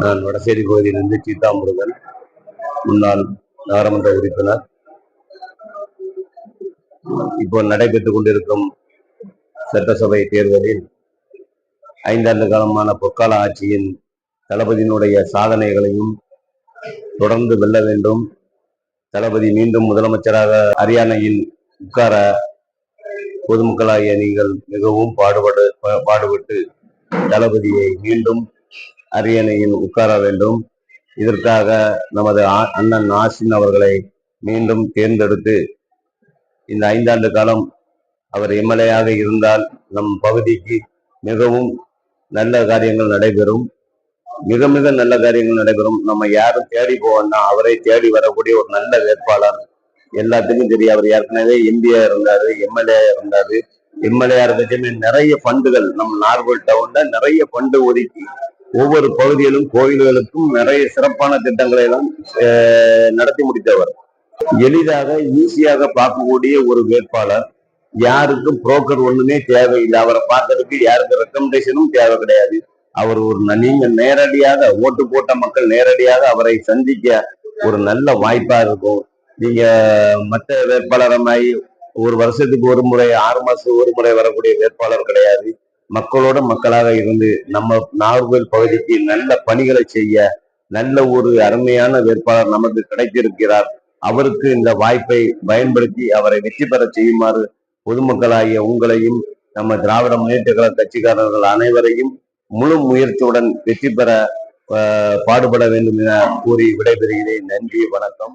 நான் வடசேரி பகுதியிலிருந்து சீதா முருகன், முன்னாள் நகரமன்ற உறுப்பினர். இப்போ நடைபெற்றுக் கொண்டிருக்கும் சட்டசபை தேர்தலில் 5 ஆண்டு காலமான பொற்கால ஆட்சியின் தளபதியினுடைய சாதனைகளையும் தொடர்ந்து வெல்ல வேண்டும். தளபதி மீண்டும் முதலமைச்சராக ஹரியானையில் உட்கார பொதுமக்களாகிய நீங்கள் மிகவும் பாடுபட்டு தளபதியை மீண்டும் ஹரியானையில் உட்கார வேண்டும். இதற்காக நமது அண்ணன் நாசின் அவர்களை மீண்டும் தேர்ந்தெடுத்து இந்த 5 ஆண்டு காலம் அவர் எம்எல்ஏயாக இருந்தால் நம் பகுதிக்கு மிகவும் நல்ல காரியங்கள் நடைபெறும். மிக மிக நல்ல காரியங்கள் நடைபெறும். நம்ம யாரும் தேடி போவோம்னா அவரை தேடி வரக்கூடிய ஒரு நல்ல வேட்பாளர். எல்லாத்துக்கும் தெரியும், அவர் ஏற்கனவே எம்பியா இருந்தாரு, எம்எல்ஏ இருந்தாரு. எம்எல்ஏ இருக்கச்சுமே நிறைய ஃபண்டுகள் நம்ம நார்கோல் டவுன்ல நிறைய ஃபண்டு ஒதுக்கி ஒவ்வொரு பகுதியிலும் கோயில்களுக்கும் நிறைய சிறப்பான திட்டங்களை எல்லாம் நடத்தி முடித்தவர். எளிதாக ஈஸியாக பார்க்கக்கூடிய ஒரு வேட்பாளர். யாருக்கும் புரோக்கர் ஒண்ணுமே தேவையில்லை. அவரை பார்க்கறதுக்கு யாருக்கு ரெக்கமெண்டேஷனும் தேவை கிடையாது. அவர் நீங்க நேரடியாக ஓட்டு போட்ட மக்கள் நேரடியாக அவரை சந்திக்க ஒரு நல்ல வாய்ப்பா இருக்கும். நீங்க மற்ற வேட்பாளரமாய் ஒரு வருஷத்துக்கு ஒரு முறை 6 மாசத்துக்கு ஒரு முறை வரக்கூடிய வேட்பாளர் கிடையாது. மக்களோட மக்களாக இருந்து நம்ம நாகர்கோவில் பகுதிக்கு நல்ல பணிகளை செய்ய நல்ல ஒரு அருமையான வேட்பாளர் நமக்கு கிடைத்திருக்கிறார். அவருக்கு இந்த வாய்ப்பை பயன்படுத்தி அவரை வெற்றி பெற செய்யுமாறு பொதுமக்களாகிய உங்களையும் நம்ம திராவிட முன்னேற்ற கழக கட்சிக்காரர்கள் அனைவரையும் முழு முயற்சியுடன் வெற்றி பெற பாடுபட வேண்டும் என கூறி விடைபெறுகிறேன். நன்றி, வணக்கம்.